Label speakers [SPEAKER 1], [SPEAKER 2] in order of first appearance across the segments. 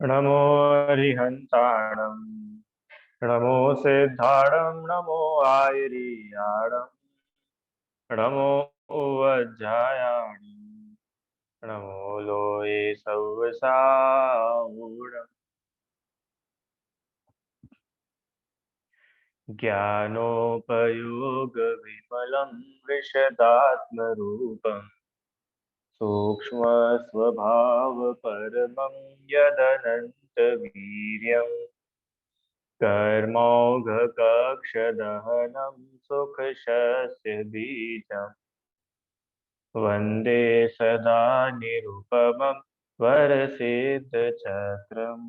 [SPEAKER 1] नमो हरिहन्ताणं नमो सिद्धाणं नमो आयर्याणं नमो वज्रायाणं नमो लोये सव्वसावूढम् ज्ञानोपयोगविमलं विशदात्मरूपम् सूक्ष्मस्वभावपरमं यदनन्तवीर्यम् कर्मौघकक्षदहनं सुखशस्यबीजम् वन्दे सदा निरुपमं वरसिद्धचक्रम्।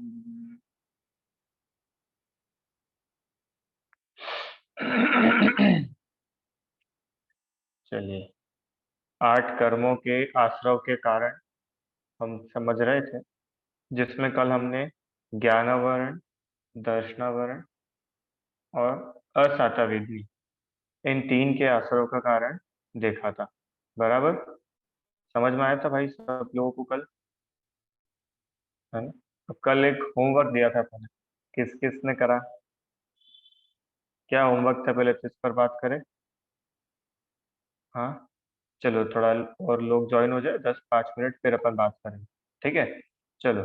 [SPEAKER 1] चलिए, 8 कर्मों के आश्रव के कारण हम समझ रहे थे, जिसमें कल हमने ज्ञानावरण, दर्शनावरण और असातावेदी इन तीन के आश्रव का कारण देखा था। बराबर समझ में आया था भाई सब लोगों को कल, है ना? अब कल एक होमवर्क दिया था मैंने, किस किस ने करा? क्या होमवर्क था, पहले तो इस पर बात करें। हाँ, चलो थोड़ा और लोग ज्वाइन हो जाए, 10-5 मिनट फिर अपन बात करेंगे। ठीक है, चलो।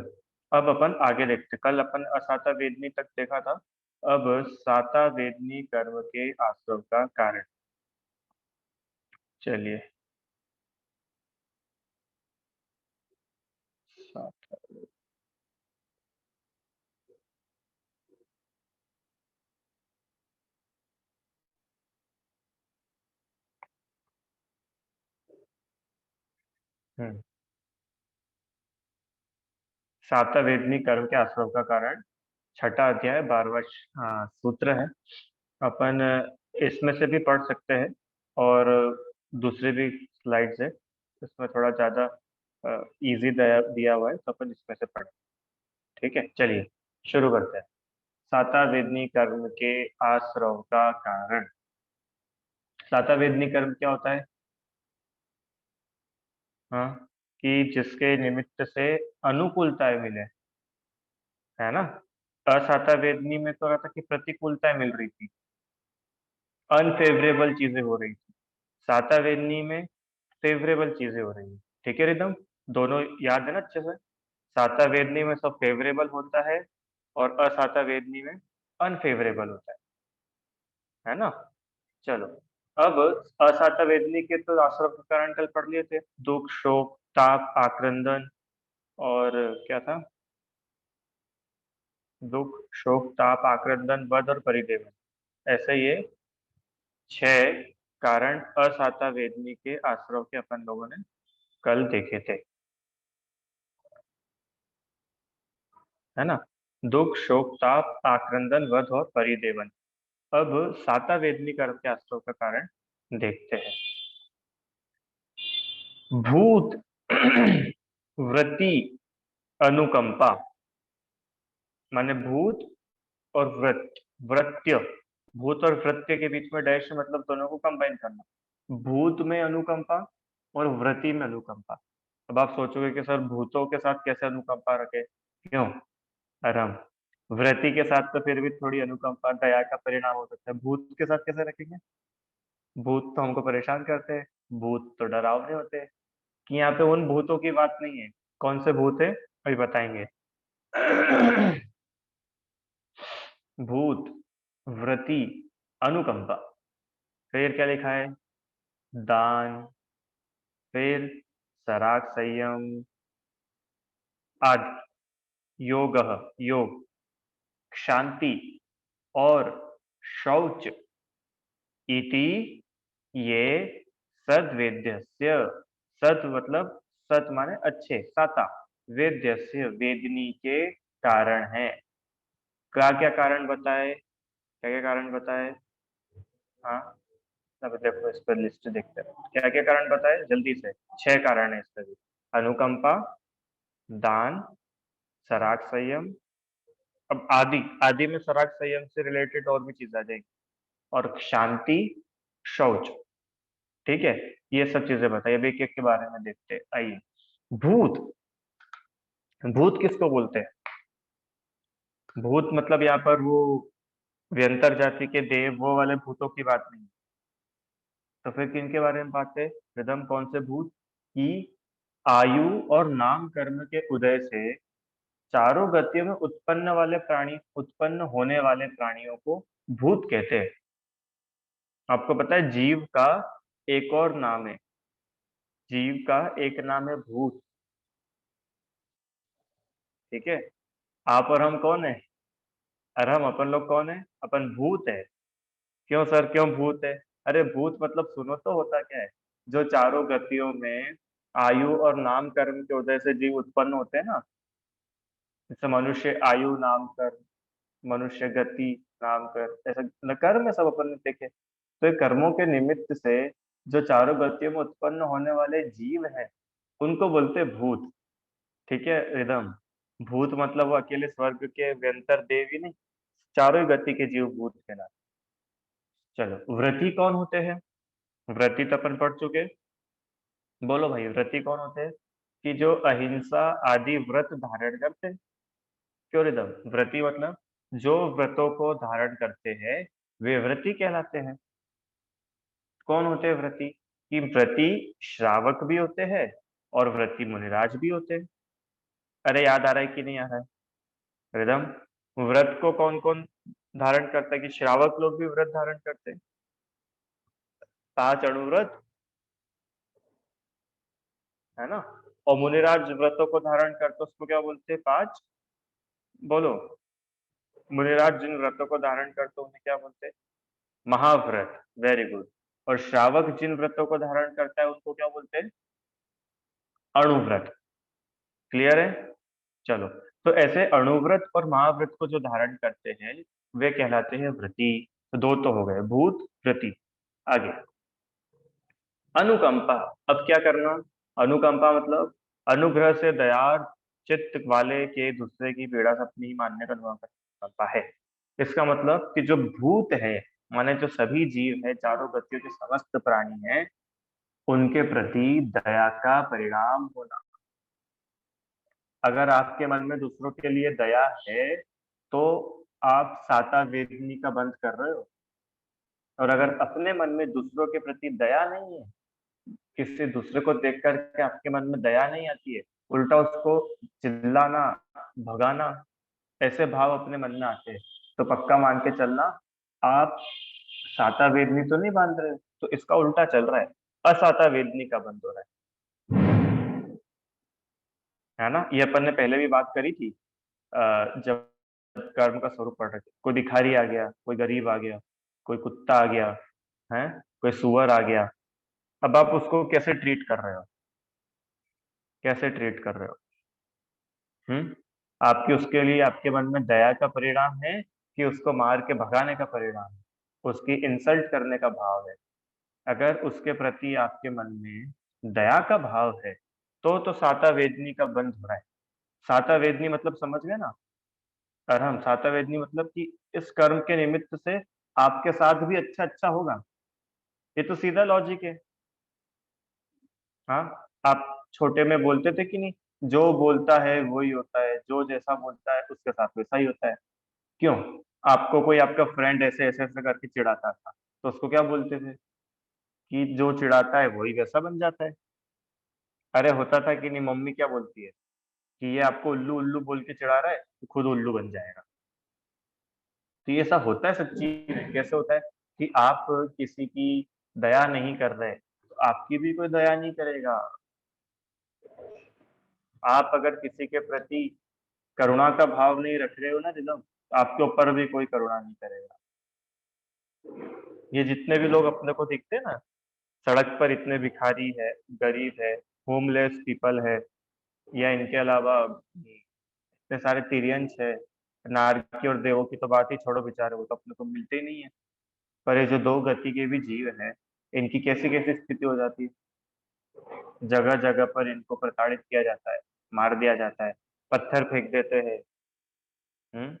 [SPEAKER 1] अब अपन आगे देखते, कल अपन असाता वेदनी तक देखा था। अब साता वेदनी कर्म के आश्रव का कारण। चलिए, साता। हम्म साता वेदनी कर्म के आश्रव का कारण, छठा अध्याय 12वां सूत्र है। अपन इसमें से भी पढ़ सकते हैं, और दूसरे भी स्लाइड्स है, इसमें थोड़ा ज्यादा इजी दिया हुआ है, तो अपन इसमें से पढ़। ठीक है, चलिए शुरू करते हैं। साता वेदनी कर्म के आश्रव का कारण। साता वेदनी कर्म क्या होता है? हाँ, कि जिसके निमित्त से अनुकूलताएं मिले, है ना? असाता वेदनी में तो रहा था कि प्रतिकूलताएं मिल रही थी, अनफेवरेबल चीजें हो रही थी। साता वेदनी में फेवरेबल चीजें हो रही है। ठीक है रिदम, दोनों याद है ना अच्छे से? साता वेदनी में सब फेवरेबल होता है, और असाता वेदनी में अनफेवरेबल होता है ना? चलो, अब असाता वेदनी के तो आश्रम के कारण कल पढ़ लिए थे, दुख, शोक, ताप, आक्रंदन, और क्या था? दुख, शोक, ताप, आक्रंदन, वध और परिदेवन। ऐसे ये 6 कारण असाता वेदनी के आश्रव के अपन लोगों ने कल देखे थे, है ना? दुख, शोक, ताप, आक्रंदन, वध और परिदेवन। अब साता वेदनी कर्म के आश्रव का कारण देखते हैं। भूत वृत्ति अनुकंपा, माने भूत और वृत्य। भूत और वृत्य के बीच में डैश, मतलब दोनों को कंबाइन करना। भूत में अनुकंपा और वृत्ति में अनुकंपा। अब आप सोचोगे कि सर भूतों के साथ कैसे अनुकंपा रखे, क्यों? आराम। वृत्ति के साथ तो फिर भी थोड़ी अनुकंपा दया का परिणाम हो सकता है, भूत के साथ कैसे रखेंगे? भूत तो हमको परेशान करते हैं, भूत तो डरावने होते हैं। कि यहाँ पे उन भूतों की बात नहीं है। कौन से भूत है अभी बताएंगे। भूत, वृत्ति, अनुकंपा। फिर क्या लिखा है? दान, फिर सराग संयम आदि, योग, योग, शांति और शौच इति ये सद्वेद्यस्य। सत मतलब, सत माने अच्छे, साता, वेद्यस्य वेदनी के कारण है। क्या क्या कारण बताए? क्या क्या कारण बताए? हाँ, अब देखो इस पर लिस्ट देखते हैं, क्या क्या कारण बताए जल्दी से। 6 कारण है इसका भी। अनुकंपा, दान, सराग संयम, अब आदि, आदि में सराग संयम से रिलेटेड और भी चीज आ जाएगी, और शांति, शौच। ठीक है, ये सब चीजें बताइए, अब एक एक के बारे में देखते हैं, आइए। भूत, भूत किसको बोलते हैं? भूत मतलब यहाँ पर वो व्यंतर जाति के देव, वो वाले भूतों की बात नहीं। तो फिर किन के बारे में बात है? रिदम कौन से भूत? कि आयु और नाम कर्म के उदय से चारों गतियों में उत्पन्न होने वाले प्राणियों को भूत कहते हैं। आपको पता है जीव का एक और नाम है, जीव का एक नाम है भूत। ठीक है। आप और हम कौन है? अरे हम अपन लोग कौन है? अपन भूत है। क्यों सर, क्यों भूत है? अरे भूत मतलब सुनो तो होता क्या है। जो चारों गतियों में आयु और नाम कर्म के उदय से जीव उत्पन्न होते हैं ना, जैसे मनुष्य आयु नाम कर्म, मनुष्य गति नाम कर, ऐसा न कर्म है सब अपन ने देखे। तो ये कर्मों के निमित्त से जो चारों गतियों में उत्पन्न होने वाले जीव हैं, उनको बोलते हैं भूत। ठीक है रिदम। भूत मतलब वो अकेले स्वर्ग के व्यंतर देव ही नहीं, चारों ही गति के जीव भूत कहलाते। चलो व्रती कौन होते हैं? व्रती तो अपन पढ़ चुके। बोलो भाई व्रती कौन होते हैं? कि जो अहिंसा आदि व्रत धारण करते हैं। क्यों रिदम? व्रती मतलब जो व्रतों को धारण करते हैं वे व्रती कहलाते हैं। कौन होते हैं व्रती? कि व्रती श्रावक भी होते हैं और व्रती मुनिराज भी होते हैं। अरे याद आ रहा है कि नहीं आ रहा है रिदम? व्रत को कौन कौन धारण करता है? कि श्रावक लोग भी व्रत धारण करते हैं, 5 अणुव्रत, है ना। और मुनिराज व्रतों को धारण करते उसको क्या बोलते हैं? 5। बोलो। मुनिराज जिन व्रतों को धारण करते उन्हें क्या बोलते हैं? महाव्रत। Very good. और श्रावक जिन व्रतों को धारण करता है उनको क्या बोलते हैं? अणुव्रत। क्लियर है? चलो। तो ऐसे अणुव्रत और महाव्रत को जो धारण करते हैं वे कहलाते हैं व्रती। तो दो तो हो गए, भूत व्रती। आगे अनुकंपा। अब क्या करना? अनुकंपा मतलब अनुग्रह से दयार चित्त वाले के दूसरे की पीड़ा से अपनी ही मानने का अनुकंपा है। इसका मतलब कि जो भूत है, माने जो सभी जीव है, चारों गतियों के समस्त प्राणी हैं, उनके प्रति दया का परिणाम होना। अगर आपके मन में दूसरों के लिए दया है तो आप साता वेदनी का बंद कर रहे हो। और अगर अपने मन में दूसरों के प्रति दया नहीं है, किसी दूसरे को देख करके आपके मन में दया नहीं आती है, उल्टा उसको चिल्लाना, भगाना, ऐसे भाव अपने मन में आते हैं, तो पक्का मान के चलना आप साता वेदनी तो नहीं बांध रहे हो, तो इसका उल्टा चल रहा है, असाता वेदनी का बंद हो रहा है ना। ये अपन ने पहले भी बात करी थी। जब कर्म का स्वरूप पढ़ रहे थे, कोई भिखारी आ गया, कोई गरीब आ गया, कोई कुत्ता आ गया, है, कोई सुअर आ गया। अब आप उसको कैसे ट्रीट कर रहे हो? कैसे ट्रीट कर रहे हो? हम्म। आपकी उसके लिए आपके मन में दया का परिणाम है कि उसको मार के भगाने का परिणाम है, उसकी इंसल्ट करने का भाव है? अगर उसके प्रति आपके मन में दया का भाव है तो साता वेदनी का बंद हो रहा है। साता वेदनी मतलब समझ गए ना? और हम साता वेदनी मतलब कि इस कर्म के निमित्त से आपके साथ भी अच्छा अच्छा होगा। ये तो सीधा लॉजिक है। हाँ। आप छोटे में बोलते थे कि नहीं, जो बोलता है वही होता है, जो जैसा बोलता है उसके साथ वैसा ही होता है। क्यों? आपको कोई आपका फ्रेंड ऐसे ऐसे ऐसे करके चिढ़ाता था, तो उसको क्या बोलते थे? कि जो चिढ़ाता है वही वैसा बन जाता है। अरे होता था कि नहीं? मम्मी क्या बोलती है कि ये आपको उल्लू उल्लू बोल के चिढ़ा रहा है, तो खुद उल्लू बन जाएगा। तो ये सब होता है सच्ची में। कैसे होता है? कि आप किसी की दया नहीं कर रहे तो आपकी भी कोई दया नहीं करेगा। आप अगर किसी के प्रति करुणा का भाव नहीं रख रहे हो ना रिदम, तो आपके ऊपर भी कोई करुणा नहीं करेगा। ये जितने भी लोग अपने को दिखते हैं ना, सड़क पर इतने भिखारी है, गरीब है, होमलेस पीपल है, या इनके अलावा इतने सारे तिरियंस है, नारकी और देवों की तो बात ही छोड़ो, बेचारे वो तो अपने को मिलते ही नहीं है। पर ये जो दो गति के भी जीव हैं, इनकी कैसी कैसी स्थिति हो जाती है। जगह जगह पर इनको प्रताड़ित किया जाता है, मार दिया जाता है, पत्थर फेंक देते हैं। हम्म।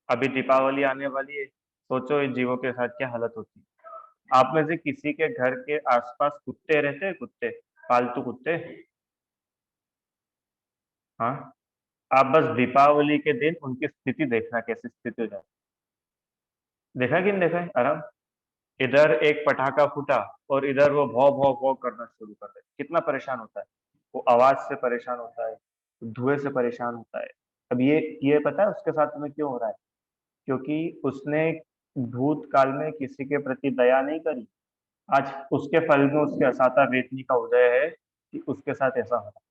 [SPEAKER 1] अभी दीपावली आने वाली है, सोचो इन जीवों के साथ क्या हालत होती है। आप में से किसी के घर के आसपास कुत्ते रहते हैं? कुत्ते, पालतू कुत्ते? हाँ। आप बस दीपावली के दिन उनकी स्थिति देखना, कैसी स्थिति हो जाए। देखा कि नहीं देखा है आराम। इधर एक पटाखा फूटा और इधर वो भौ भौ भौ करना शुरू कर दे, कितना परेशान होता है। वो आवाज से परेशान होता है, धुएं से परेशान होता है। अब ये पता है उसके साथ में क्यों हो रहा है? क्योंकि उसने भूतकाल में किसी के प्रति दया नहीं करी। आज उसके फल में उसके असाता वेदनी का उदय है कि उसके साथ ऐसा हो रहा है।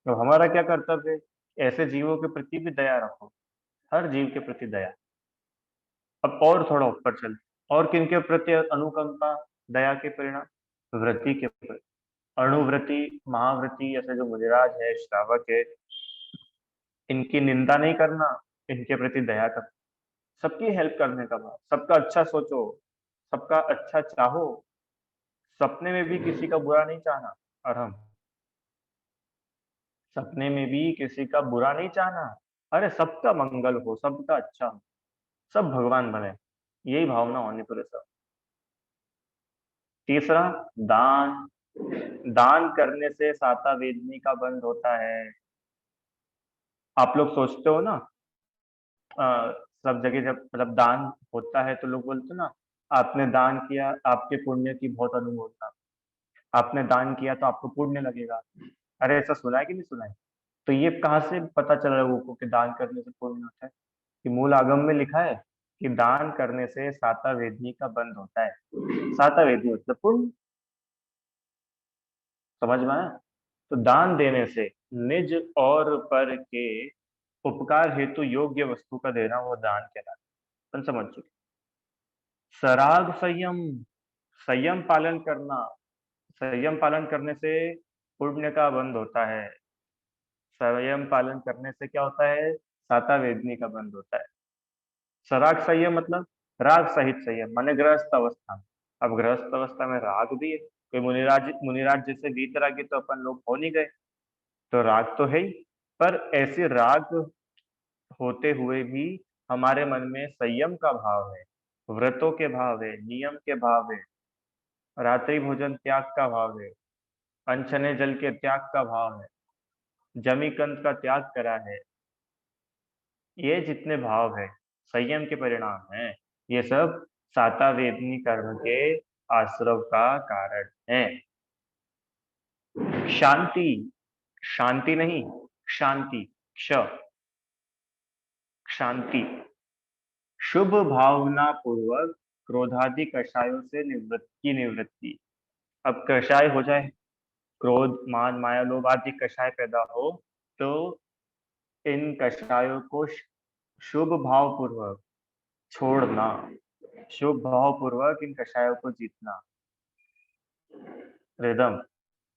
[SPEAKER 1] तो हमारा क्या कर्तव्य है? ऐसे जीवों के प्रति भी दया रखो, हर जीव के प्रति दया। अब और थोड़ा ऊपर चल, और किनके प्रति अनुकंपा, दया के परिणाम, व्रति के प्रति। अणुव्रति, महाव्रति, ऐसे जो मुनिराज है, श्रावक है, इनकी निंदा नहीं करना, इनके प्रति दया कर, सबकी हेल्प करने का भाव, सबका अच्छा सोचो, सबका अच्छा चाहो, सपने में भी किसी का बुरा नहीं चाहना। और हम सपने में भी किसी का बुरा नहीं चाहना, अरे सबका मंगल हो, सबका अच्छा हो, सब भगवान बने, यही भावना होनी पूरे सब। तीसरा, दान। दान करने से साता वेदनी का बंद होता है। आप लोग सोचते हो ना, सब जगह जब मतलब दान होता है तो लोग बोलते हैं ना, आपने दान किया, आपके पुण्य की बहुत अनुमोदना, आपने दान किया तो आपको पुण्य लगेगा। अरे ऐसा सुना है कि नहीं सुना है? तो ये कहाँ से पता चला लोगों को कि दान करने से पुण्य होता है? कि मूल आगम में लिखा है कि दान करने से साता वेदनी का बंद होता है। साता वेदनी मतलब पुण्य, समझ में आया? तो दान देने से निज और पर के उपकार हेतु योग्य वस्तु का देना वो दान कहलाता है। अपन समझ चुके। सराग संयम, संयम पालन करना। संयम पालन करने से पुण्य का बंध होता है। संयम पालन करने से क्या होता है? साता वेदनी का बंध होता है। सराग संयम मतलब राग सहित संयम, माने गृहस्थ अवस्था में। अब गृहस्थ अवस्था में राग भी है, कोई मुनिराज, मुनिराज जैसे वीतरागी तो अपन लोग हो नहीं गए, तो राग तो है ही। पर ऐसे राग होते हुए भी हमारे मन में संयम का भाव है, व्रतों के भाव है, नियम के भाव है, रात्रि भोजन त्याग का भाव है, अनछने जल के त्याग का भाव है, जमी कंद का त्याग करा है। ये जितने भाव है संयम के परिणाम हैं। ये सब साता वेदनी कर्म के आश्रव का कारण है। शांति, शांति नहीं, शांति, क्ष, शांति, शुभ भावना पूर्वक क्रोधादि कषायों से निवृत्ति। अब कषाय हो जाए, क्रोध मान माया लोभ आदि कषाय पैदा हो, तो इन कषायों को शुभ भाव पूर्वक छोड़ना, शुभ भाव पूर्वक इन कषायों को जीतना। रिदम,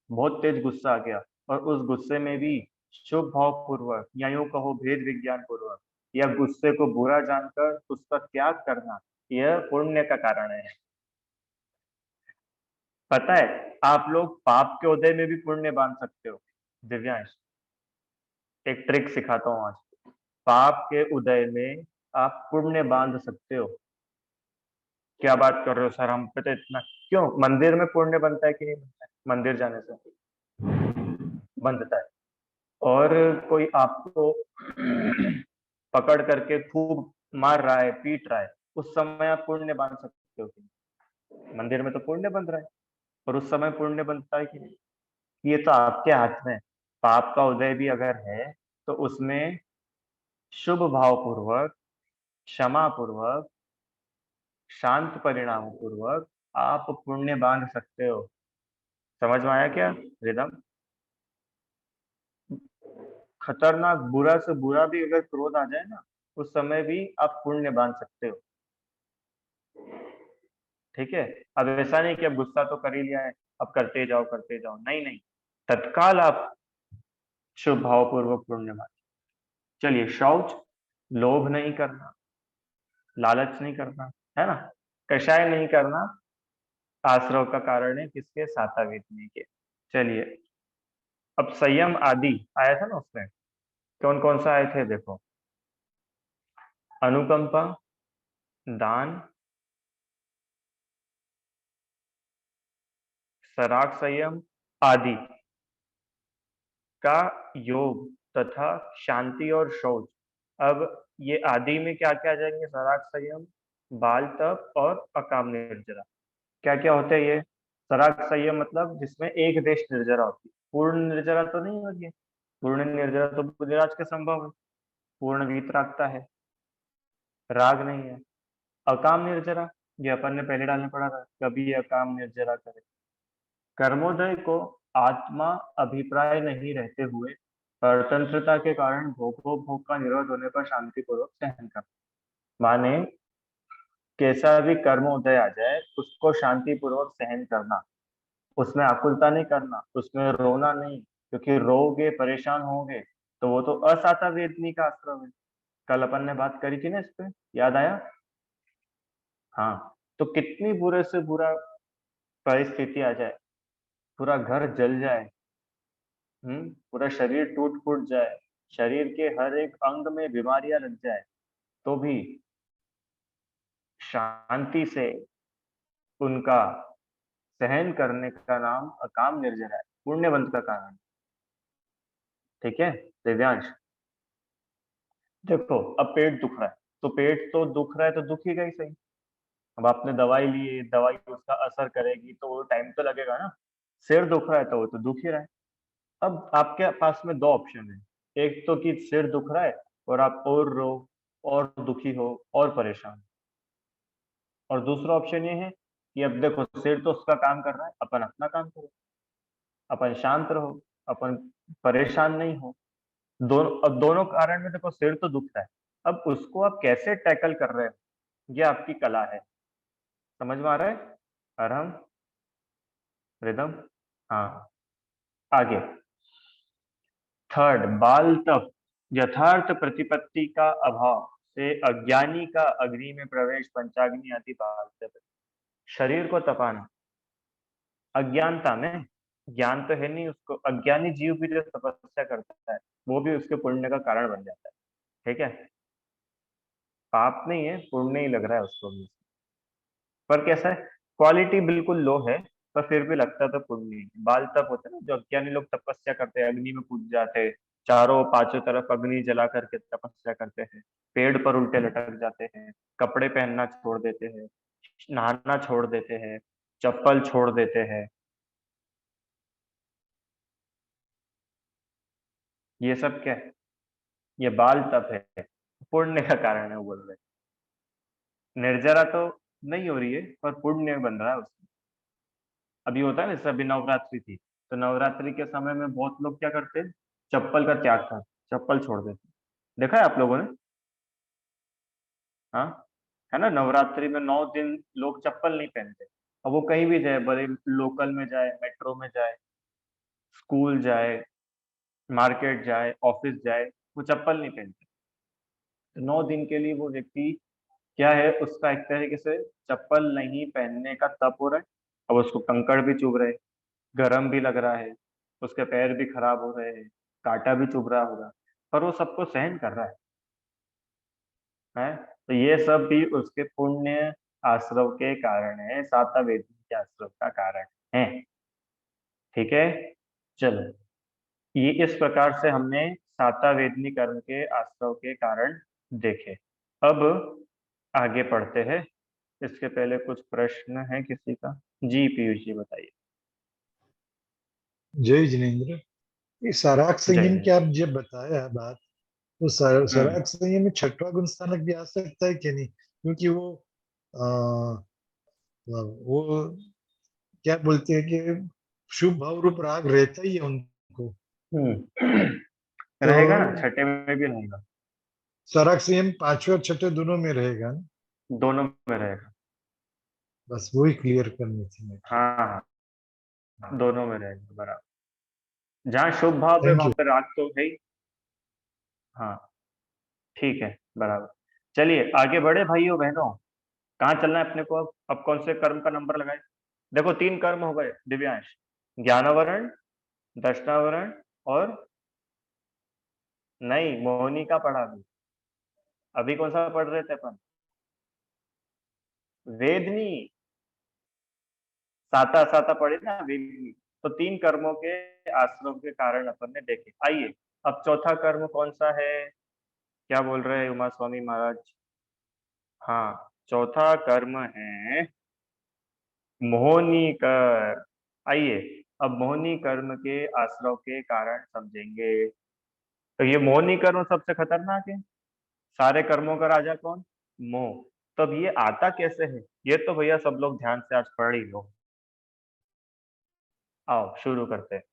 [SPEAKER 1] बहुत तेज गुस्सा आ गया और उस गुस्से में भी शुभ भाव पूर्वक या यूं कहो भेद विज्ञान पूर्वक या गुस्से को बुरा जानकर उसका त्याग करना, यह पुण्य का कारण है। पता है, आप लोग पाप के उदय में भी पुण्य बांध सकते हो। दिव्यांश, एक ट्रिक सिखाता हूँ आज। पाप के उदय में आप पुण्य बांध सकते हो। क्या बात कर रहे हो सर, हम पे तो इतना क्यों? मंदिर में पुण्य बनता है कि नहीं बनता है? मंदिर जाने से बनता है। और कोई आपको पकड़ करके खूब मार रहा है, पीट रहा है, उस समय आप पुण्य बांध सकते हो कि नहीं? मंदिर में तो पुण्य बन रहा है, और उस समय पुण्य बनता है कि नहीं? ये तो आपके हाथ में है। पाप का उदय भी अगर है तो उसमें शुभ भाव पूर्वक, क्षमा पूर्वक, शांत परिणाम पूर्वक आप पुण्य बांध सकते हो। समझ में आया क्या रिदम? खतरनाक बुरा से बुरा भी अगर क्रोध आ जाए ना, उस समय भी आप पुण्य बांध सकते हो। ठीक है? अब ऐसा नहीं कि अब गुस्सा तो कर ही लिया है, अब करते जाओ करते जाओ, नहीं नहीं, तत्काल आप शुभ भाव पूर्वक पुण्य बांध। चलिए, शौच, लोभ नहीं करना, लालच नहीं करना, है ना, कषाय नहीं करना, आश्रव का कारण है किसके? साता वेदनी के। चलिए, अब संयम आदि आया था ना उसमें, कौन कौन सा आए थे देखो। अनुकंपा, दान, सराग संयम आदि का योग, तथा शांति और शौच। अब ये आदि में क्या क्या आ जाएंगे? सराग संयम, बाल तप और अकाम निर्जरा। क्या क्या होता है ये? सराग संयम मतलब जिसमें एक देश निर्जरा होती है। पूर्ण निर्जरा तो नहीं होगी। पूर्ण निर्जरा तो बुधिराज के संभव है, पूर्ण वीतरागता है, राग नहीं है। अकाम निर्जरा, ये अपन ने पहले डालने पड़ा था, कभी अकाम निर्जरा करे। कर्मोदय को आत्मा अभिप्राय नहीं रहते हुए परतंत्रता के कारण भोगोपभोग का निरोध होने पर शांतिपूर्वक सहन करना। माने कैसा भी कर्म उदय आ जाए उसको शांतिपूर्वक सहन करना, उसमें आकुलता नहीं करना, उसमें रोना नहीं, क्योंकि रोगे परेशान होगे तो वो तो असाता वेदनी का आश्रम है। कल अपन ने बात करी थी ना इस पे, याद आया? हाँ, तो कितनी बुरे से बुरा परिस्थिति आ जाए, पूरा घर जल जाए, पूरा शरीर टूट फूट जाए, शरीर के हर एक अंग में बीमारियां लग जाए, तो भी शांति से उनका सहन करने का नाम अकाम निर्जरा है, पुण्यवंत का कारण। ठीक है दिव्यांश, देखो अब पेट दुख रहा है, तो पेट तो दुख रहा है तो दुखेगा ही सही। अब आपने दवाई ली है, दवाई उसका असर करेगी तो वो टाइम तो लगेगा ना। सिर दुख रहा है तो वो तो दुख ही रहा है। अब आपके पास में दो ऑप्शन है, एक तो कि सिर दुख रहा है और आप और रो और दुखी हो और परेशान, और दूसरा ऑप्शन ये है कि अब देखो सिर तो उसका काम कर रहा है, अपन अपना काम करो, अपन शांत रहो, अपन परेशान नहीं हो। दोनों, अब दोनों कारण में देखो सिर तो दुख रहा है, अब उसको आप कैसे टैकल कर रहे हो ये आपकी कला है। समझ में आ रहा है? अरहम, रिदम, हाँ। आगे, थर्ड, बाल तप। यथार्थ प्रतिपत्ति का अभाव से अज्ञानी का अग्नि में प्रवेश पंचाग्नि आदि बाल तप है। शरीर को तपाना अज्ञानता में, ज्ञान तो है नहीं उसको, अज्ञानी जीव भी जो तपस्या करता है वो भी उसके पुण्य का कारण बन जाता है। ठीक है, पाप नहीं है, पुण्य ही लग रहा है उसको भी। पर कैसा है, क्वालिटी बिल्कुल लो है, पर फिर भी लगता तो पुण्य ही। बाल तप होता है ना, जो अज्ञानी लोग तपस्या करते हैं, अग्नि में कूद जाते हैं, चारों पांचों तरफ अग्नि जला करके तपस्या करते हैं, पेड़ पर उल्टे लटक जाते हैं, कपड़े पहनना छोड़ देते हैं, नहाना छोड़ देते हैं, चप्पल छोड़ देते हैं, ये सब क्या है? ये बाल तप है, पुण्य का कारण है वो बोल रहे हैं। निर्जरा तो नहीं हो रही है पर पुण्य बन रहा है उसमें। अभी होता है ना, जैसे अभी नवरात्रि थी, तो नवरात्रि के समय में बहुत लोग क्या करते हैं, चप्पल का त्याग कर, चप्पल छोड़ देते हैं। देखा है आप लोगों ने? हाँ, है ना, नवरात्रि में 9 दिन लोग चप्पल नहीं पहनते। अब वो कहीं भी जाए, बड़े लोकल में जाए, मेट्रो में जाए, स्कूल जाए, मार्केट जाए, ऑफिस जाए, वो चप्पल नहीं पहनते। तो 9 दिन के लिए वो व्यक्ति क्या है, उसका एक तरीके से चप्पल नहीं पहनने का तप हो रहा है। अब उसको कंकड़ भी चुभ रहे, गरम भी लग रहा है, उसके पैर भी खराब हो रहे हैं, कांटा भी चुभ रहा होगा, पर वो सबको सहन कर रहा है। तो ये सब भी उसके पुण्य आश्रव के कारण है, साता वेदी के आश्रव का कारण है। ठीक है, चलो, ये इस प्रकार से हमने साता वेदनी कर्म के आश्रव के कारण देखे। अब आगे पढ़ते हैं, इसके पहले कुछ प्रश्न है किसी का? जी पीयूष जी बताइए।
[SPEAKER 2] जय जिनेन्द्र। ये सराग
[SPEAKER 1] जय
[SPEAKER 2] संयम की
[SPEAKER 1] हिंद।
[SPEAKER 2] आप जब बताया बात, तो
[SPEAKER 1] हम्म।
[SPEAKER 2] सराग संयम में छठवा गुण स्थानक भी आ सकता है कि नहीं? क्योंकि आ, वो क्या बोलते हैं कि शुभ भाव रूप राग रहता ही है उनको। तो
[SPEAKER 1] रहेगा ना, छठे में भी रहेगा।
[SPEAKER 2] सराग संयम पांचवे और छठे दोनों में रहेगा ना?
[SPEAKER 1] दोनों में रहेगा।
[SPEAKER 2] बस वही क्लियर करनी थी मैं।
[SPEAKER 1] हाँ हाँ, दोनों में रहेगा बराबर। जहाँ शुभ भाव है
[SPEAKER 2] थैंक
[SPEAKER 1] वहां
[SPEAKER 2] यू।
[SPEAKER 1] पे राग तो है ही। हाँ, ठीक है, बराबर। चलिए आगे बढ़े भाइयों बहनों, कहाँ चलना है अपने को? अब कौन से कर्म का नंबर लगाए? देखो 3 कर्म हो गए दिव्यांश, ज्ञानावरण, दर्शनावरण और, नहीं, मोहिनी का पढ़ा अभी। अभी कौन सा पढ़ रहे थे अपन? वेदनी, साता साता पढ़े ना, वेदनी। तो 3 कर्मों के आश्रम के कारण अपन ने देखे। आइए अब चौथा कर्म कौन सा है? क्या बोल रहे हैं उमा स्वामी महाराज? हाँ, चौथा कर्म है मोहनी कर। आइए, अब मोहनी कर्म के आश्रव के कारण समझेंगे। तो ये मोहनी कर्म सबसे खतरनाक है। सारे कर्मों का राजा कौन? मोह। तब ये आता कैसे है? ये तो भैया सब लोग ध्यान से आज पढ़ ही लो। आओ शुरू करते हैं।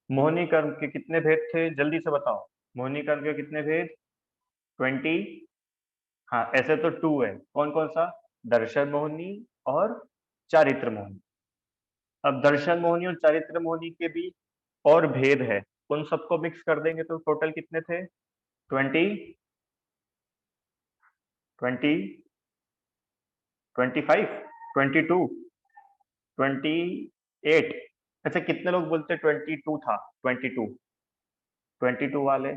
[SPEAKER 1] मोहनी कर्म के कितने भेद थे, जल्दी से बताओ। मोहनी कर्म के कितने भेद? 20। हाँ, ऐसे तो 2 है। कौन कौन सा? दर्शन मोहनी और चारित्र मोहनी। अब दर्शन मोहनी और चारित्र मोहनी के भी और भेद है। उन सबको मिक्स कर देंगे तो टोटल कितने थे? 20, 20, 25, 22, 28। अच्छा, कितने लोग बोलते 22 था? 22, 22 वाले,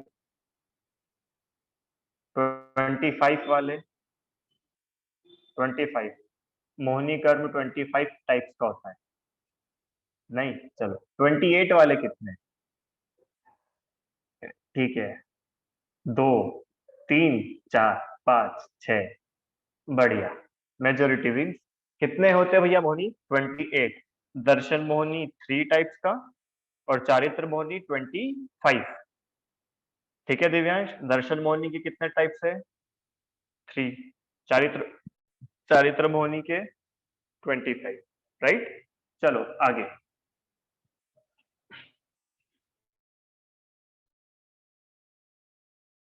[SPEAKER 1] 25 वाले, 25। मोहनी कर्म 25 टाइप्स का होता है। नहीं, चलो 28 वाले कितने? ठीक है, 2, 3, 4, 5, 6। बढ़िया, मेजोरिटी विंस। कितने होते हैं भैया मोहनी? 28। दर्शन मोहनी 3 टाइप्स का और चारित्र मोहनी 25। ठीक है दिव्यांश, दर्शन मोहनी के कितने टाइप्स है? 3। चारित्र चारित्र मोहनी के 25। राइट, चलो आगे।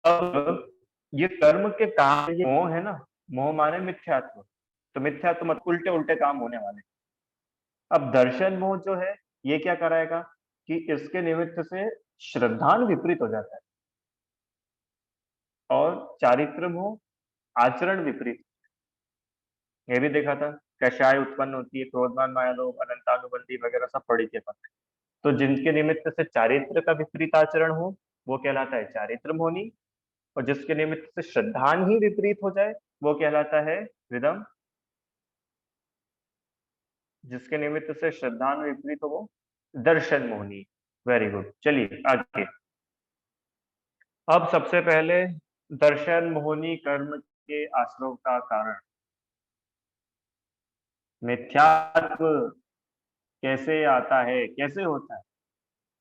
[SPEAKER 1] अब ये कर्म के काम, ये मोह है ना, मोह माने मिथ्यात्व। तो मिथ्यात्व मत उल्टे उल्टे काम होने वाले। अब दर्शन मोह जो है, ये क्या कराएगा कि इसके निमित्त से श्रद्धान विपरीत हो जाता है। और चारित्र मोह आचरण विपरीत। ये भी देखा था, कषाय उत्पन्न होती है, क्रोधमान माया लोभ अनंतानुबंधी वगैरह सब पढ़ी थी अपन। तो जिनके निमित्त से चारित्र का विपरीत आचरण हो, वो कहलाता है चारित्र मोहनी। और जिसके निमित्त से श्रद्धान ही विपरीत हो जाए, वो कहलाता है विदम। जिसके निमित्त से श्रद्धान विपरीत हो, वो दर्शन मोहनी। वेरी गुड, चलिए आगे। अब सबसे पहले दर्शन मोहनी कर्म के आश्रव का कारण। मिथ्यात्व कैसे आता है, कैसे होता है?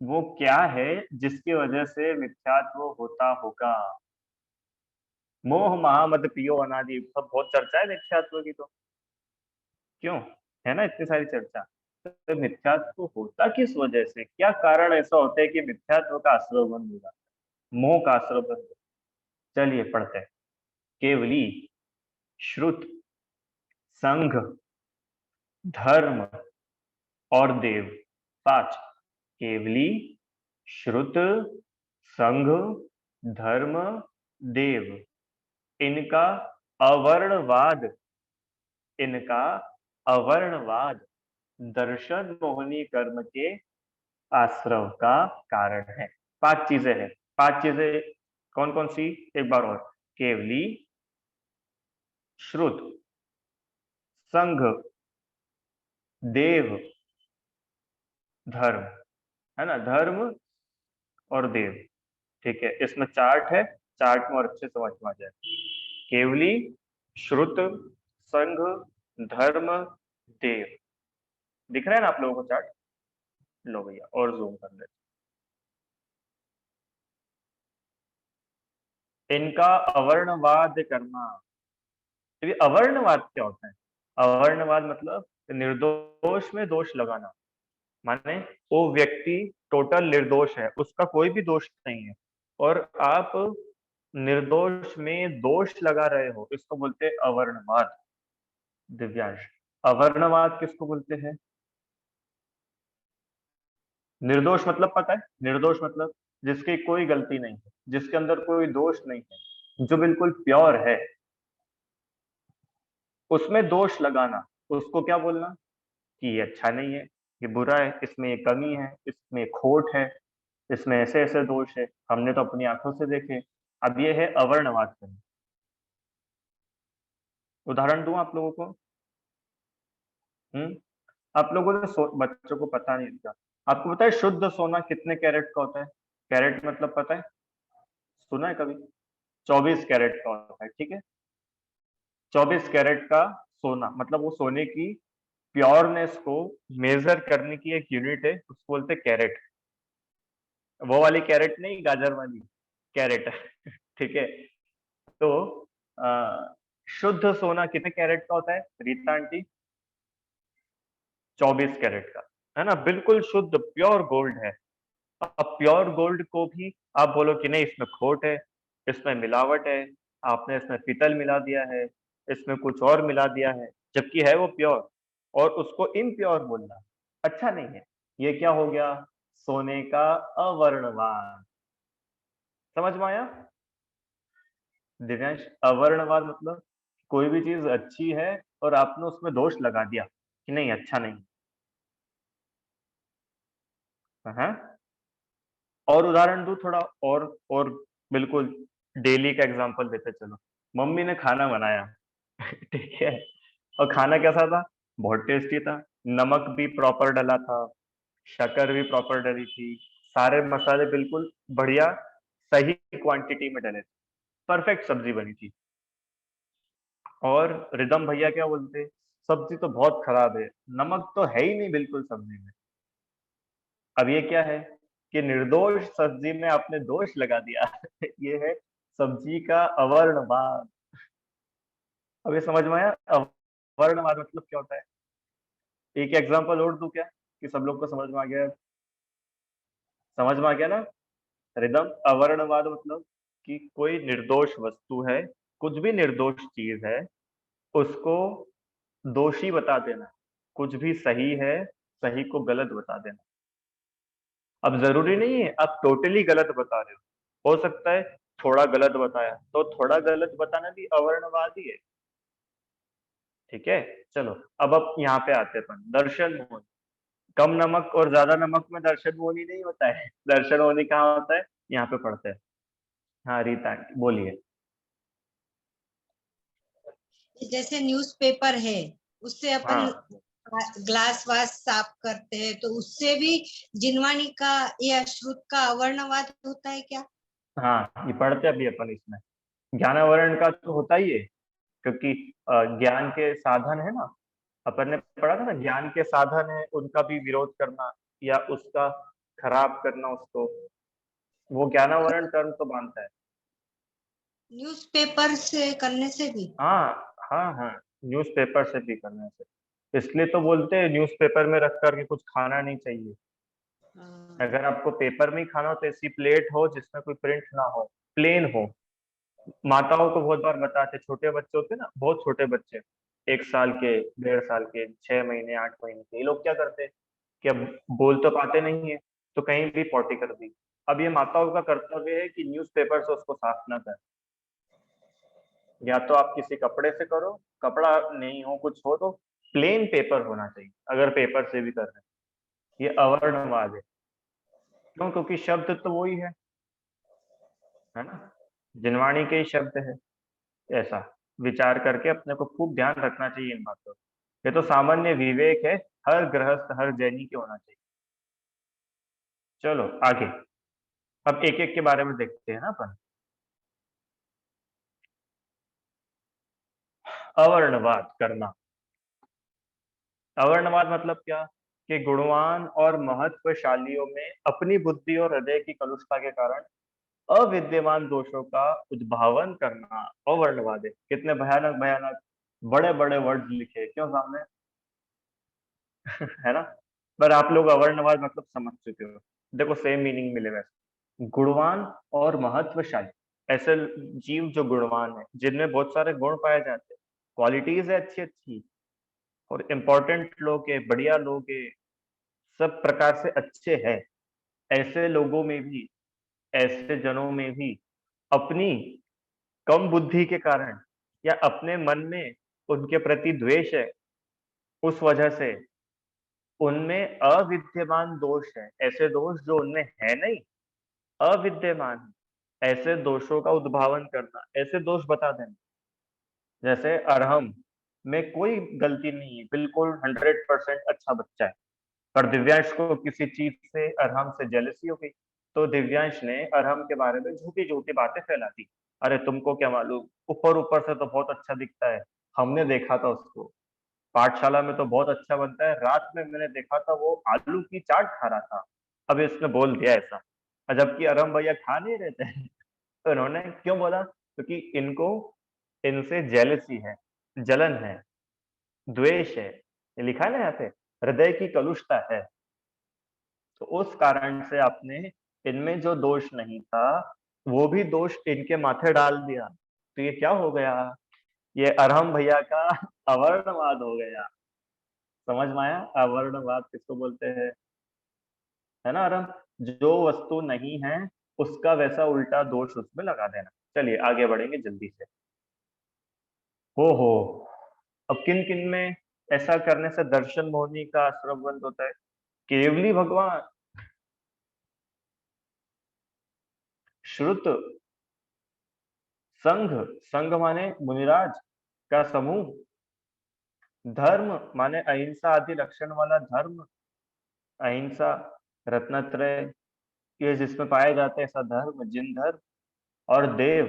[SPEAKER 1] वो क्या है जिसकी वजह से मिथ्यात्व होता होगा? मोह महामद पियो अनादि, सब बहुत चर्चा है मिथ्यात्व की। तो क्यों है ना इतनी सारी चर्चा? तो मिथ्यात्व होता किस वजह से, क्या कारण ऐसा होता है कि मिथ्यात्व का आश्रय बन होगा, मोह का आश्रय बन होगा? चलिए पढ़ते हैं। केवली, श्रुत, संघ, धर्म और देव। 5। केवली, श्रुत, संघ, धर्म, देव। इनका अवर्णवाद, इनका अवर्णवाद दर्शन मोहनी कर्म के आश्रव का कारण है। 5 चीजें हैं। 5 चीजें कौन कौन सी? एक बार और। केवली, श्रुत, संघ, देव, धर्म। है ना, धर्म और देव। ठीक है, इसमें चार्ट है, चार्ट में और अच्छे समझ में आ जाए। केवली, श्रुत, संघ, धर्म, देव। दिख रहा है ना आप लोगों को चार्ट? लो भैया और जूम कर ले। इनका अवर्णवाद करना। तो ये अवर्णवाद क्या होता है? अवर्णवाद मतलब निर्दोष में दोष लगाना। माने वो व्यक्ति टोटल निर्दोष है, उसका कोई भी दोष नहीं है, और आप निर्दोष में दोष लगा रहे हो, इसको बोलते हैं अवर्णवाद। दिव्यांश, अवर्णवाद किसको बोलते हैं? निर्दोष मतलब पता है? निर्दोष मतलब जिसकी कोई गलती नहीं है, जिसके अंदर कोई दोष नहीं है, जो बिल्कुल प्योर है। उसमें दोष लगाना, उसको क्या बोलना? कि ये अच्छा नहीं है, ये बुरा है, इसमें ये कमी है, इसमें खोट है, इसमें ऐसे ऐसे दोष है, हमने तो अपनी आंखों से देखे। अब ये है अवर्णवाद करना। उदाहरण दूं आप लोगों को? हम्म आप लोगों ने बच्चों को पता नहीं था, आपको पता है शुद्ध सोना कितने कैरेट का होता है? कैरेट मतलब पता है, सुना है कभी? 24 कैरेट का होता है, ठीक है। 24 कैरेट का सोना, मतलब वो सोने की प्योरनेस को मेजर करने की एक यूनिट है, उसको बोलते हैं कैरेट। वो वाली कैरेट नहीं, गाजर वाली कैरेट ठीक है। तो शुद्ध सोना कितने कैरेट का होता है रीता आंटी? 24 कैरेट का, है ना, बिल्कुल शुद्ध प्योर गोल्ड है। अब प्योर गोल्ड को भी आप बोलो कि नहीं इसमें खोट है, इसमें मिलावट है, आपने इसमें पीतल मिला दिया है, इसमें कुछ और मिला दिया है, जबकि है वो प्योर, और उसको इम्प्योर बोलना अच्छा नहीं है। ये क्या हो गया? सोने का अवर्णवाद। समझ में आया दिनेश? अवर्णवाद मतलब कोई भी चीज अच्छी है और आपने उसमें दोष लगा दिया कि नहीं अच्छा नहीं। हाँ, और उदाहरण दूं थोड़ा, और बिल्कुल डेली का एग्जांपल देते चलो। मम्मी ने खाना बनाया ठीक है, और खाना कैसा था? बहुत टेस्टी था। नमक भी प्रॉपर डला था, शक्कर भी प्रॉपर डली थी, सारे मसाले बिल्कुल बढ़िया सही क्वांटिटी में डले थे, परफेक्ट सब्जी बनी थी। और रिदम भैया क्या बोलते? सब्जी तो बहुत खराब है, नमक तो है ही नहीं बिल्कुल सब्जी में। अब ये क्या है कि निर्दोष सब्जी में आपने दोष लगा दिया ये है सब्जी का अवर्णवाद। अब ये समझ में आया अवर्णवाद मतलब क्या होता है? एक एग्जांपल और दूं क्या, कि सब लोग को समझ में आ गया? समझ में आ गया ना रिदम? अवर्णवाद मतलब कि कोई निर्दोष वस्तु है, कुछ भी निर्दोष चीज है, उसको दोषी बता देना। कुछ भी सही है, सही को गलत बता देना। अब जरूरी नहीं है आप टोटली गलत बता रहे हो सकता है थोड़ा गलत बताया, तो थोड़ा गलत बताना भी अवर्णवाद ही है। ठीक है, चलो अब यहाँ पे आते हैं अपन दर्शन मोहन। कम नमक और ज्यादा नमक में दर्शन मोहन ही नहीं होता है दर्शन मोहन कहाँ होता है? यहाँ पे पढ़ते हैं। हाँ रीता आंटी बोलिए।
[SPEAKER 3] जैसे न्यूज़पेपर है, उससे अपन
[SPEAKER 1] हाँ
[SPEAKER 3] ग्लास वास साफ करते हैं, तो उससे भी जिनवाणी का या श्रुत का अवर्णवाद होता है क्या?
[SPEAKER 1] हाँ, ये पढ़ते अभी अपन इसमें। ज्ञानावरण का तो होता ही है, क्योंकि ज्ञान के साधन है ना, अपन ने पढ़ा था ना, ज्ञान के साधन है उनका भी विरोध करना या उसका खराब करना उसको, वो ज्ञानावरण टर्म तो मानता है।
[SPEAKER 3] न्यूज़पेपर से करने से भी?
[SPEAKER 1] हाँ हाँ हाँ, न्यूज़पेपर से भी करने से, इसलिए तो बोलते हैं न्यूज़पेपर में रख करके कुछ खाना नहीं चाहिए। अगर आपको पेपर में ही खाना हो तो ऐसी प्लेट हो जिसमें कोई प्रिंट ना हो, प्लेन हो। माताओं को बहुत बार बताते, छोटे बच्चे होते हैं ना, बहुत छोटे बच्चे, 1 साल के, 1.5 साल के, 6 महीने, 8 महीने के, ये लोग क्या करते हैं कि अब बोल तो पाते नहीं है, तो कहीं भी पॉटी कर दी। अब ये माताओं का कर्तव्य है कि न्यूज़पेपर से उसको साफ ना करें। या तो आप किसी कपड़े से करो, कपड़ा नहीं हो कुछ हो तो प्लेन पेपर होना चाहिए, अगर पेपर से भी कर रहे हैं। ये अवर्णवाद है, क्यों? क्योंकि शब्द तो वही है ना, जिनवाणी के ही शब्द है। ऐसा विचार करके अपने को खूब ध्यान रखना चाहिए इन बातों का। ये तो सामान्य विवेक है, हर गृहस्थ हर जैनी के होना चाहिए। चलो आगे, अब एक एक के बारे में देखते हैं ना अपन। अवर्णवाद करना, अवर्णवाद मतलब क्या? कि गुणवान और महत्वशालियों में अपनी बुद्धि और हृदय की कलुषता के कारण अविद्यमान दोषों का उद्भावन करना अवर्णवाद है। कितने भयानक भयानक बड़े बड़े वर्ड लिखे हैं, क्यों सामने है ना? पर आप लोग अवर्णवाद मतलब समझ चुके हो। देखो सेम मीनिंग मिलेगा इसमें। गुणवान और महत्वशाली, ऐसे जीव जो गुणवान है, जिनमें बहुत सारे गुण पाए जाते हैं, क्वालिटीज है अच्छी अच्छी, और इम्पोर्टेंट लोग है, बढ़िया लोग है, सब प्रकार से अच्छे हैं। ऐसे लोगों में भी, ऐसे जनों में भी अपनी कम बुद्धि के कारण या अपने मन में उनके प्रति द्वेष है, उस वजह से उनमें अविद्यमान दोष है। ऐसे दोष जो उनमें है नहीं, अविद्यमान है, ऐसे दोषों का उद्भावन करना, ऐसे दोष बता देना। जैसे अरहम में कोई गलती नहीं है, बिल्कुल 100% अच्छा बच्चा है, पर दिव्यांश को किसी चीज से, अरहम से जेलसी हो गई, तो दिव्यांश ने अरहम के बारे में झूठी झूठी बातें फैला दी। अरे तुमको क्या मालूम, ऊपर ऊपर से तो बहुत अच्छा दिखता है, हमने देखा था उसको, पाठशाला में तो बहुत अच्छा बनता है, रात में मैंने देखा था वो आलू की चाट खा रहा था। अब इसने बोल दिया ऐसा, और जबकि अरहम भैया खा नहीं रहे थे। तो इन्होंने क्यों बोला? क्योंकि इनको इनसे जेलसी है, जलन है, द्वेष है, ये लिखा है ना यहाँ पे, हृदय की कलुषता है। तो उस कारण से आपने इनमें जो दोष नहीं था वो भी दोष इनके माथे डाल दिया। तो ये क्या हो गया? ये अरहम भैया का अवर्णवाद हो गया। समझ में आया? अवर्णवाद किसको बोलते हैं? है ना अरहम? जो वस्तु नहीं है उसका वैसा उल्टा दोष उसमें लगा देना। चलिए आगे बढ़ेंगे जल्दी से। हो अब किन किन में ऐसा करने से दर्शन मोहनी का आश्रम बंद होता है? केवली भगवान, श्रुत, संघ, संघ माने मुनिराज का समूह, धर्म माने अहिंसा आदि लक्षण वाला धर्म, अहिंसा, रत्नत्रय, ये जिसमें पाए जाते हैं ऐसा धर्म, जिन धर्म, और देव।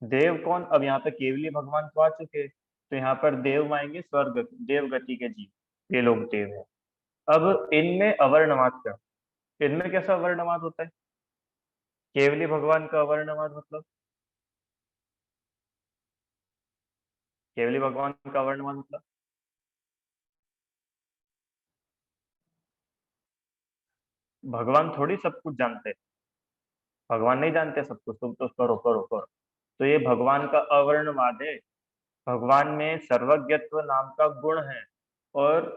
[SPEAKER 1] देव कौन? अब यहाँ पे केवली भगवान तो आ चुके, तो यहाँ पर देव आएंगे, स्वर्ग देव गति के जीव, ये लोग देव है। अब इनमें अवर्णवाद का, इनमें कैसा अवर्णवाद होता है? केवली भगवान का अवर्णवाद मतलब, केवली भगवान का अवर्णवाद मतलब भगवान थोड़ी सब कुछ जानते हैं, भगवान नहीं जानते सब कुछ, तुम तो करो करो करो। तो ये भगवान का अवर्णवाद है। भगवान में सर्वज्ञत्व नाम का गुण है और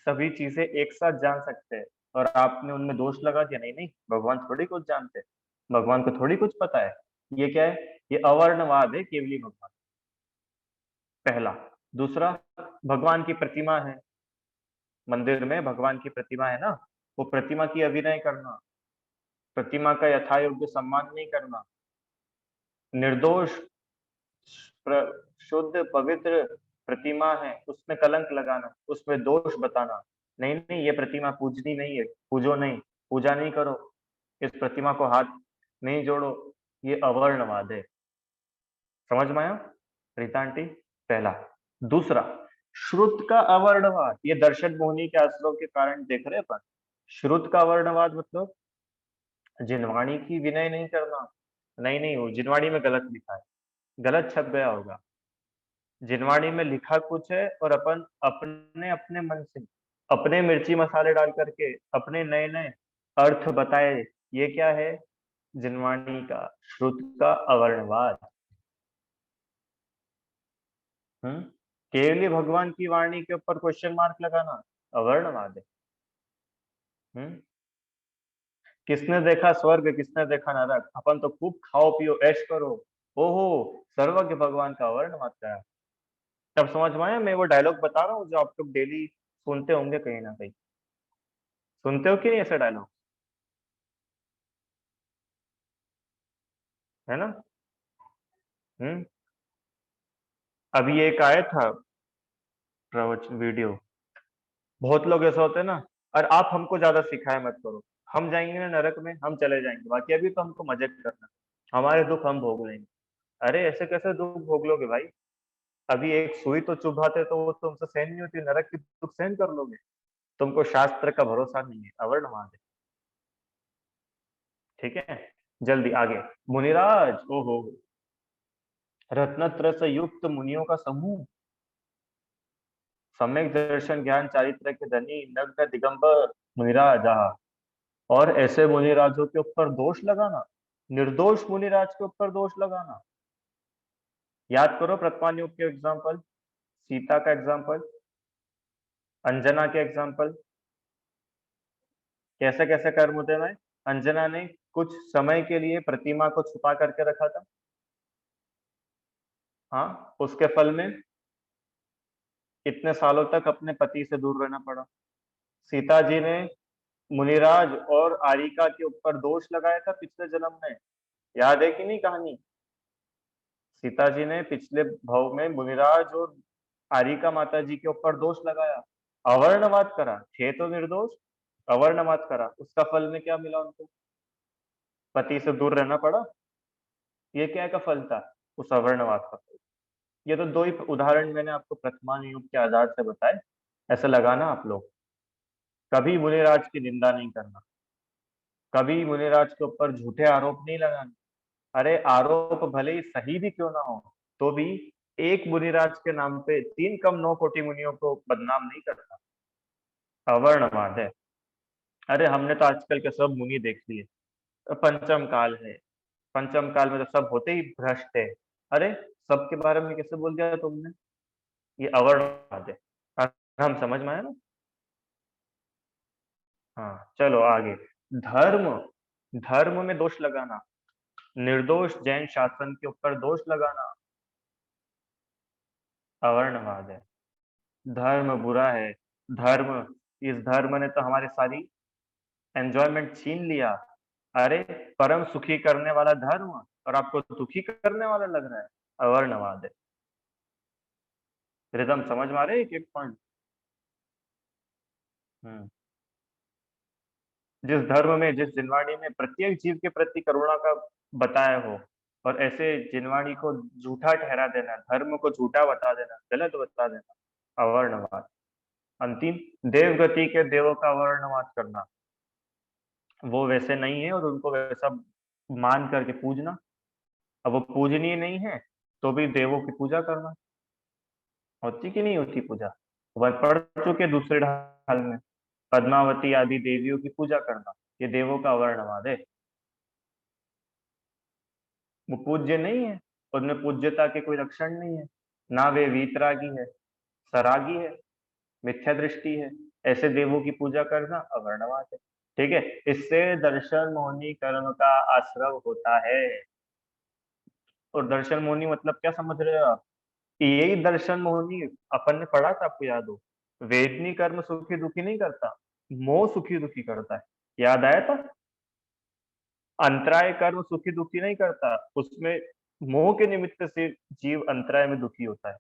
[SPEAKER 1] सभी चीजें एक साथ जान सकते हैं, और आपने उनमें दोष लगा दिया। नहीं नहीं, भगवान थोड़ी कुछ जानते हैं, भगवान को थोड़ी कुछ पता है। ये क्या है? ये अवर्णवाद है, केवली भगवान, पहला। दूसरा, भगवान की प्रतिमा है, मंदिर में भगवान की प्रतिमा है ना, वो प्रतिमा की अभिनय करना, प्रतिमा का यथा योग्य सम्मान नहीं करना, निर्दोष शुद्ध पवित्र प्रतिमा है उसमें कलंक लगाना, उसमें दोष बताना, नहीं नहीं ये प्रतिमा पूजनी नहीं है, पूजो नहीं, पूजा नहीं करो, इस प्रतिमा को हाथ नहीं जोड़ो, ये अवर्णवाद है। समझ में आया रीता आंटी? पहला। दूसरा, श्रुत का अवर्णवाद, ये दर्शन मोहिनी के आश्रम के कारण देख रहे अपन। श्रुत का अवर्णवाद मतलब जिनवाणी की विनय नहीं करना। नहीं नहीं, वो जिनवाणी में गलत लिखा है, गलत छप गया होगा। जिनवाणी में लिखा कुछ है और अपन अपने अपने मन से अपने मिर्ची मसाले डाल करके अपने नए नए अर्थ बताए, ये क्या है? जिनवाणी का, श्रुत का अवर्णवाद। केवली भगवान की वाणी के ऊपर क्वेश्चन मार्क लगाना अवर्णवाद है। किसने देखा स्वर्ग, किसने देखा नरक? अपन तो खूब खाओ पियो ऐश करो, ओहो, सर्वज्ञ भगवान का अवर्णवाद का है। तब समझ में आया? मैं वो डायलॉग बता रहा हूँ जो आप लोग डेली सुनते होंगे, कहीं ना कहीं सुनते हो कि नहीं ऐसे डायलॉग, है ना? हम्म। अभी एक आया था प्रवचन वीडियो, बहुत लोग ऐसा होते हैं ना, और आप हमको ज्यादा सिखाए मत करो, हम जाएंगे ना नरक में, हम चले जाएंगे, बाकी अभी तो हमको मजे करना, हमारे दुख हम भोग लेंगे। अरे ऐसे कैसे दुख भोग लोगे भाई? अभी एक सुई तो चुभाते तो वो तुमसे सहन नहीं होती, नरक की दुख सहन कर लोगे? तुमको शास्त्र का भरोसा नहीं है, अवर्णवाद है। ठीक है, जल्दी आगे। मुनिराज, ओहो, रत्नत्र से युक्त मुनियों का समूह, सम्यक दर्शन ज्ञान चारित्र के धनी, नग्न दिगंबर मुनिराज, और ऐसे मुनिराजों के ऊपर दोष लगाना, निर्दोष मुनिराज के ऊपर दोष लगाना। याद करो प्रतपान युग के एग्जाम्पल, सीता का एग्जाम्पल, अंजना के एग्जाम्पल, कैसे कैसे कर्म होते हैं। अंजना ने कुछ समय के लिए प्रतिमा को छुपा करके रखा था, हाँ, उसके फल में इतने सालों तक अपने पति से दूर रहना पड़ा। सीता जी ने मुनिराज और आरिका के ऊपर दोष लगाया था पिछले जन्म में, याद है कि नहीं कहानी? सीता जी ने पिछले भव में मुनिराज और आरिका माता जी के ऊपर दोष लगाया, अवर्णवाद करा, थे तो निर्दोष, अवर्णवाद करा, उसका फल में क्या मिला उनको? पति से दूर रहना पड़ा, ये क्या का फल था? उस अवर्णवाद का फल। ये तो दो ही उदाहरण मैंने आपको प्रथमान युग के आधार से बताए। ऐसे लगाना आप लोग, कभी मुनिराज की निंदा नहीं करना, कभी मुनिराज के ऊपर झूठे आरोप नहीं लगाने। अरे आरोप भले ही सही भी क्यों ना हो, तो भी एक मुनिराज के नाम पे 3 कम 9 कोटि मुनियों को बदनाम नहीं करता। अवर्णवाद है। अरे हमने तो आजकल के सब मुनि देख लिए, पंचम काल है, पंचम काल में तो सब होते ही भ्रष्ट है। अरे सबके बारे में कैसे बोल दिया तुमने? ये अवर्णवाद है। हम समझ में आया ना? हाँ चलो आगे। धर्म, धर्म में दोष लगाना, निर्दोष जैन शासन के ऊपर दोष लगाना अवर्णवाद है। धर्म बुरा है, धर्म, इस धर्म ने तो हमारी सारी एंजॉयमेंट छीन लिया। अरे परम सुखी करने वाला धर्म और आपको दुखी करने वाला लग रहा है, अवर्णवाद है। रिदम समझ में आ रहे एक एक पॉइंट? जिस धर्म में, जिस जिनवाणी में प्रत्येक जीव के प्रति करुणा का बताया हो, और ऐसे जिनवाणी को झूठा ठहरा देना, धर्म को झूठा बता देना, गलत बता देना, अवर्णवाद। अंतिम, देवगति के देवों का अवर्णवाद करना, वो वैसे नहीं है और उनको वैसा मान करके पूजना। अब वो पूजनीय नहीं है तो भी देवों की पूजा करना, होती कि नहीं होती पूजा? वह पढ़ चुके दूसरे ढाल में, पद्मावती आदि देवियों की पूजा करना, ये देवों का अवर्णवाद है। वो पूज्य नहीं है, उनमें पूज्यता के कोई लक्षण नहीं है, ना वे वीतरागी है, सरागी है, मिथ्या दृष्टि है। ऐसे देवों की पूजा करना अवर्णवाद है। ठीक है, इससे दर्शन मोहनी कर्म का आश्रव होता है। और दर्शन मोहनी मतलब क्या समझ रहे हो आप? यही दर्शन मोहनी अपन ने पढ़ा था, आपको याद हो? वेदनी कर्म सुखी दुखी नहीं करता, मोह सुखी दुखी करता है। याद आया था? अंतराय कर्म सुखी दुखी नहीं करता, उसमें मोह के निमित्त से जीव अंतराय में दुखी होता है।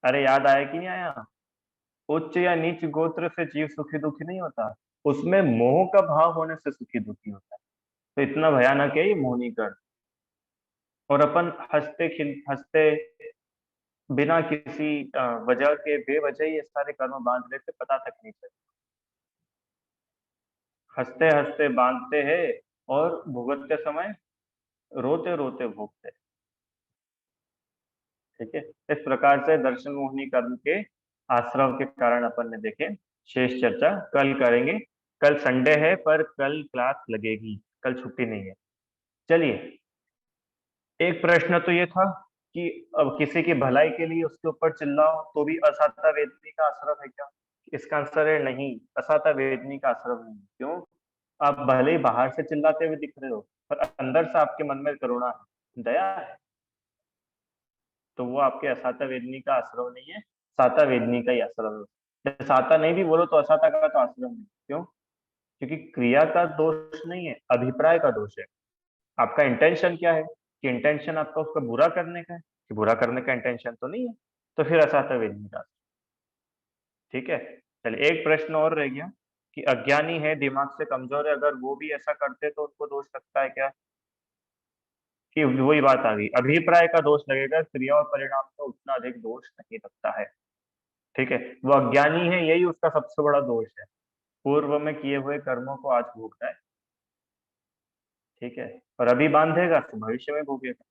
[SPEAKER 1] अरे याद आया कि नहीं आया? उच्च या नीच गोत्र से जीव सुखी दुखी नहीं होता, उसमें मोह का भाव होने से सुखी दुखी होता है। तो इतना भयानक है ये मोहनी कर्म। और अपन हंसते हंसते बिना किसी वजह के बेवजह ये सारे कर्म बांध लेते, पता तक नहीं चलता। हंसते हंसते बांधते हैं और भुगतते समय रोते रोते भोगते। ठीक है, इस प्रकार से दर्शन मोहिनी कर्म के आश्रव के कारण अपन ने देखे। शेष चर्चा कल करेंगे। कल संडे है पर कल क्लास लगेगी, कल छुट्टी नहीं है। चलिए, एक प्रश्न तो ये था कि अब किसी की भलाई के लिए उसके ऊपर चिल्लाओ तो भी असाता वेदनी का आश्रव है क्या? इसका आंसर है नहीं, असाता वेदनी का आश्रव नहीं। क्यों? आप भले ही बाहर से चिल्लाते हुए दिख रहे हो, पर अंदर से आपके मन में करुणा है, दया है, तो वो आपके असाता वेदनी का आश्रव नहीं है, साता वेदनी का ही आश्रव है। साता नहीं भी बोलो तो असाता का तो आश्रव नहीं। क्यों? क्योंकि क्रिया का दोष नहीं है, अभिप्राय का दोष है। आपका इंटेंशन क्या है? कि इंटेंशन आपका उसका बुरा करने का है, कि बुरा करने का इंटेंशन तो नहीं है, तो फिर असाता वेदनी का। ठीक है, चलिए एक प्रश्न और रह गया कि अज्ञानी है, दिमाग से कमजोर है, अगर वो भी ऐसा करते तो उनको दोष लगता है क्या? कि वही बात आ गई, अभिप्राय का दोष लगेगा, क्रिया और परिणाम का उतना अधिक दोष नहीं लगता है। ठीक है, वो अज्ञानी है, यही उसका सबसे बड़ा दोष है, पूर्व में किए हुए कर्मों को आज भोगता है। ठीक है, और अभी बांधेगा तो भविष्य में भोगेगा।